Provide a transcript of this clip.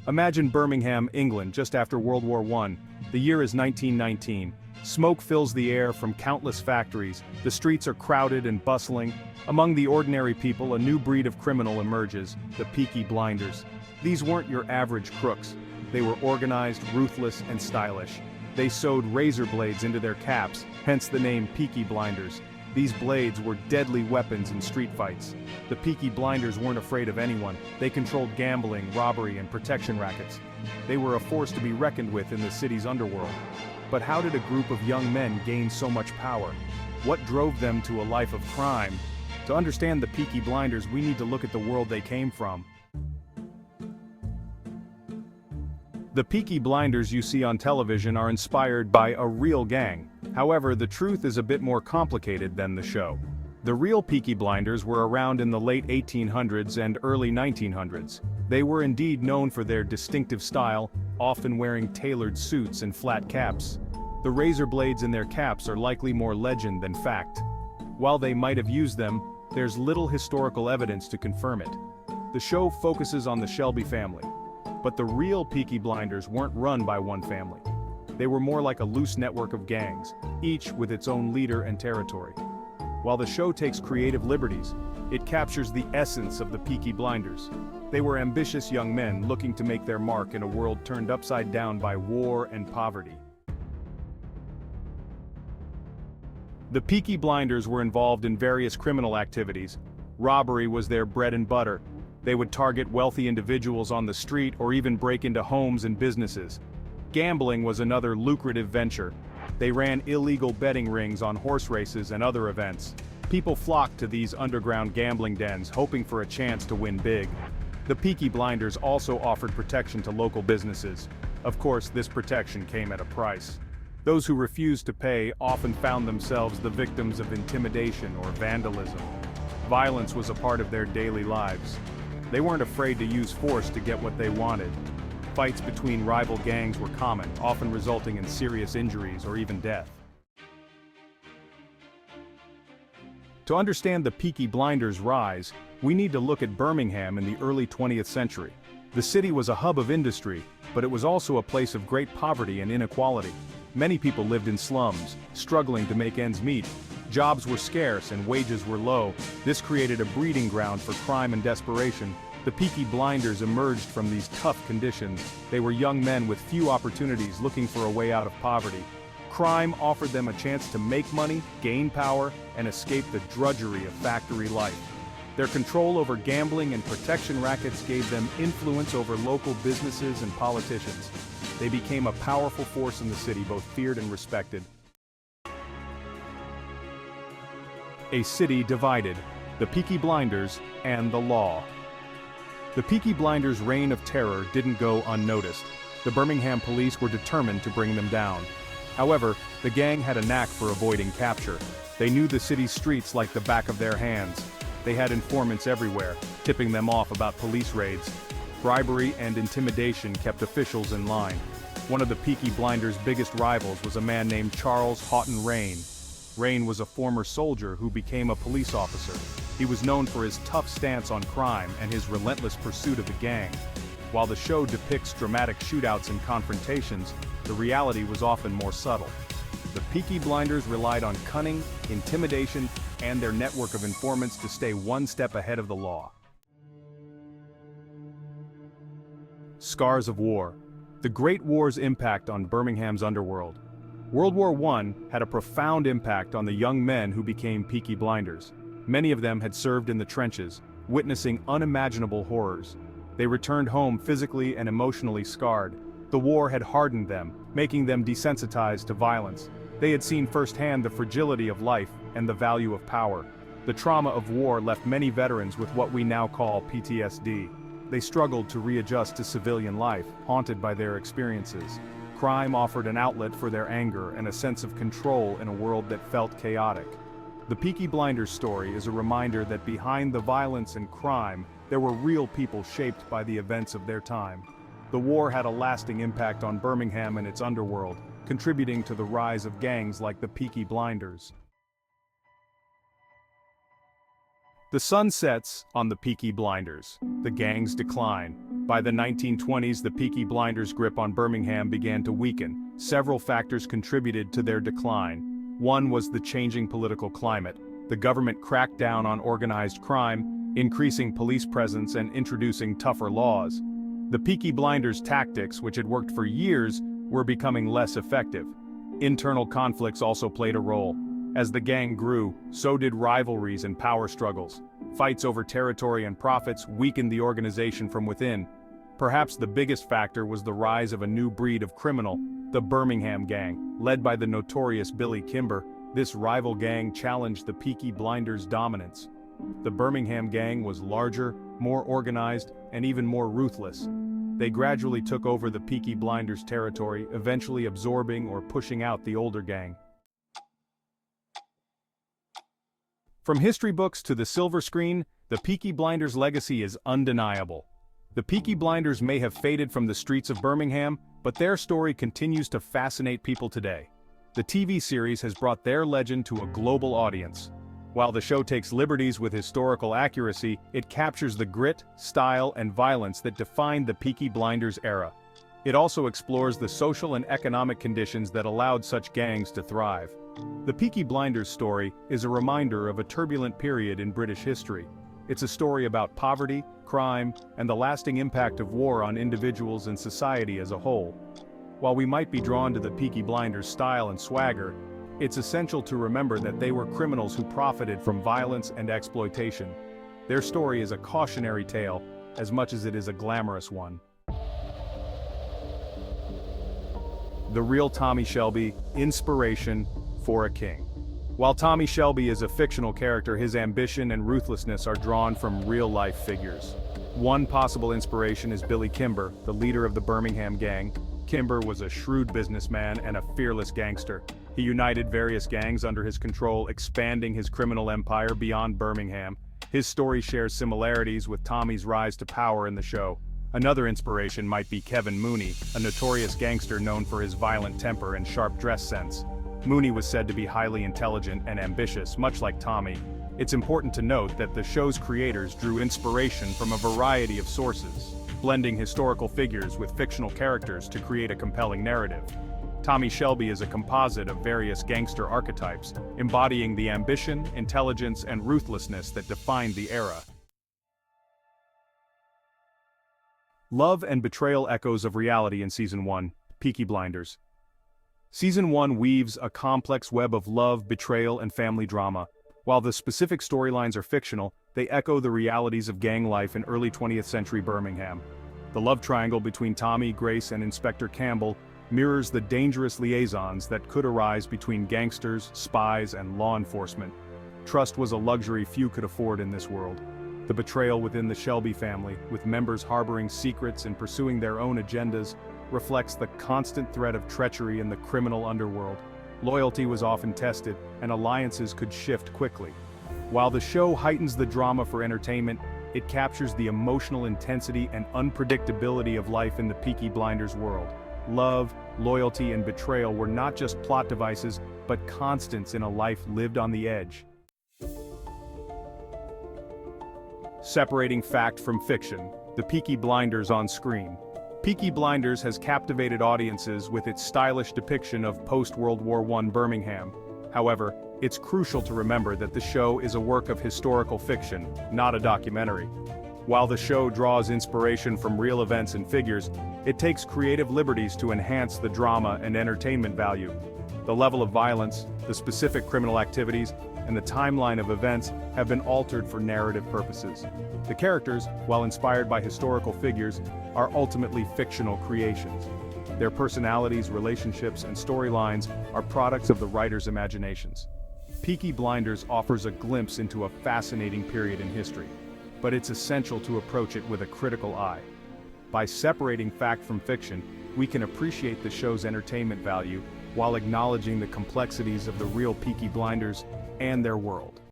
Imagine Birmingham, England, just after World War I. The year is 1919. Smoke fills the air from countless factories, the streets are crowded and bustling. Among the ordinary people, a new breed of criminal emerges, the Peaky Blinders. These weren't your average crooks. They were organized, ruthless, and stylish. They sewed razor blades into their caps, hence the name Peaky Blinders. These blades were deadly weapons in street fights. The Peaky Blinders weren't afraid of anyone. They controlled gambling, robbery, and protection rackets. They were a force to be reckoned with in the city's underworld. But how did a group of young men gain so much power? What drove them to a life of crime? To understand the Peaky Blinders, we need to look at the world they came from. The Peaky Blinders you see on television are inspired by a real gang. However, the truth is a bit more complicated than the show. The real Peaky Blinders were around in the late 1800s and early 1900s. They were indeed known for their distinctive style, often wearing tailored suits and flat caps. The razor blades in their caps are likely more legend than fact. While they might have used them, there's little historical evidence to confirm it. The show focuses on the Shelby family. But the real Peaky Blinders weren't run by one family. They were more like a loose network of gangs, each with its own leader and territory. While the show takes creative liberties, it captures the essence of the Peaky Blinders. They were ambitious young men looking to make their mark in a world turned upside down by war and poverty. The Peaky Blinders were involved in various criminal activities. Robbery was their bread and butter. They would target wealthy individuals on the street or even break into homes and businesses. Gambling was another lucrative venture. They ran illegal betting rings on horse races and other events. People flocked to these underground gambling dens, hoping for a chance to win big. The Peaky Blinders also offered protection to local businesses. Of course, this protection came at a price. Those who refused to pay often found themselves the victims of intimidation or vandalism. Violence was a part of their daily lives. They weren't afraid to use force to get what they wanted. Fights between rival gangs were common, often resulting in serious injuries or even death. To understand the Peaky Blinders' rise, we need to look at Birmingham in the early 20th century. The city was a hub of industry, but it was also a place of great poverty and inequality. Many people lived in slums, struggling to make ends meet. Jobs were scarce and wages were low. This created a breeding ground for crime and desperation. The Peaky Blinders emerged from these tough conditions. They were young men with few opportunities looking for a way out of poverty. Crime offered them a chance to make money, gain power, and escape the drudgery of factory life. Their control over gambling and protection rackets gave them influence over local businesses and politicians. They became a powerful force in the city, both feared and respected. A city divided, the Peaky Blinders and the law. The Peaky Blinders' reign of terror didn't go unnoticed. The Birmingham police were determined to bring them down. However, the gang had a knack for avoiding capture. They knew the city's streets like the back of their hands. They had informants everywhere, tipping them off about police raids. Bribery and intimidation kept officials in line. One of the Peaky Blinders' biggest rivals was a man named Charles Houghton Rain. Rain was a former soldier who became a police officer. He was known for his tough stance on crime and his relentless pursuit of the gang. While the show depicts dramatic shootouts and confrontations, the reality was often more subtle. The Peaky Blinders relied on cunning, intimidation, and their network of informants to stay one step ahead of the law. Scars of war. The Great War's impact on Birmingham's underworld. World War I had a profound impact on the young men who became Peaky Blinders. Many of them had served in the trenches, witnessing unimaginable horrors. They returned home physically and emotionally scarred. The war had hardened them, making them desensitized to violence. They had seen firsthand the fragility of life and the value of power. The trauma of war left many veterans with what we now call PTSD. They struggled to readjust to civilian life, haunted by their experiences. Crime offered an outlet for their anger and a sense of control in a world that felt chaotic. The Peaky Blinders story is a reminder that behind the violence and crime, there were real people shaped by the events of their time. The war had a lasting impact on Birmingham and its underworld, contributing to the rise of gangs like the Peaky Blinders. The sun sets on the Peaky Blinders. The gangs decline. By the 1920s, the Peaky Blinders' grip on Birmingham began to weaken. Several factors contributed to their decline. One was the changing political climate. The government cracked down on organized crime, increasing police presence and introducing tougher laws. The Peaky Blinders' tactics, which had worked for years, were becoming less effective. Internal conflicts also played a role. As the gang grew, so did rivalries and power struggles. Fights over territory and profits weakened the organization from within. Perhaps the biggest factor was the rise of a new breed of criminal, the Birmingham Gang. Led by the notorious Billy Kimber, this rival gang challenged the Peaky Blinders' dominance. The Birmingham Gang was larger, more organized, and even more ruthless. They gradually took over the Peaky Blinders' territory, eventually absorbing or pushing out the older gang. From history books to the silver screen, the Peaky Blinders' legacy is undeniable. The Peaky Blinders may have faded from the streets of Birmingham, but their story continues to fascinate people today. The TV series has brought their legend to a global audience. While the show takes liberties with historical accuracy, it captures the grit, style, and violence that defined the Peaky Blinders era. It also explores the social and economic conditions that allowed such gangs to thrive. The Peaky Blinders story is a reminder of a turbulent period in British history. It's a story about poverty, crime, and the lasting impact of war on individuals and society as a whole. While we might be drawn to the Peaky Blinders' style and swagger, it's essential to remember that they were criminals who profited from violence and exploitation. Their story is a cautionary tale, as much as it is a glamorous one. The real Tommy Shelby, inspiration for a king. While Tommy Shelby is a fictional character, his ambition and ruthlessness are drawn from real-life figures. One possible inspiration is Billy Kimber, the leader of the Birmingham Gang. Kimber was a shrewd businessman and a fearless gangster. He united various gangs under his control, expanding his criminal empire beyond Birmingham. His story shares similarities with Tommy's rise to power in the show. Another inspiration might be Kevin Mooney, a notorious gangster known for his violent temper and sharp dress sense. Mooney was said to be highly intelligent and ambitious, much like Tommy. It's important to note that the show's creators drew inspiration from a variety of sources, blending historical figures with fictional characters to create a compelling narrative. Tommy Shelby is a composite of various gangster archetypes, embodying the ambition, intelligence, and ruthlessness that defined the era. Love and betrayal echoes of reality in Season 1, Peaky Blinders. Season 1 weaves a complex web of love, betrayal, and family drama. While the specific storylines are fictional, they echo the realities of gang life in early 20th century Birmingham. The love triangle between Tommy, Grace, and Inspector Campbell mirrors the dangerous liaisons that could arise between gangsters, spies, and law enforcement. Trust was a luxury few could afford in this world. The betrayal within the Shelby family, with members harboring secrets and pursuing their own agendas, reflects the constant threat of treachery in the criminal underworld. Loyalty was often tested, and alliances could shift quickly. While the show heightens the drama for entertainment, it captures the emotional intensity and unpredictability of life in the Peaky Blinders world. Love, loyalty, and betrayal were not just plot devices, but constants in a life lived on the edge. Separating fact from fiction, the Peaky Blinders on screen. Peaky Blinders has captivated audiences with its stylish depiction of post-World War I Birmingham. However, it's crucial to remember that the show is a work of historical fiction, not a documentary. While the show draws inspiration from real events and figures, it takes creative liberties to enhance the drama and entertainment value. The level of violence, the specific criminal activities, and the timeline of events have been altered for narrative purposes. The characters, while inspired by historical figures, are ultimately fictional creations. Their personalities, relationships, and storylines are products of the writers' imaginations. Peaky Blinders offers a glimpse into a fascinating period in history, but it's essential to approach it with a critical eye. By separating fact from fiction, we can appreciate the show's entertainment value while acknowledging the complexities of the real Peaky Blinders and their world.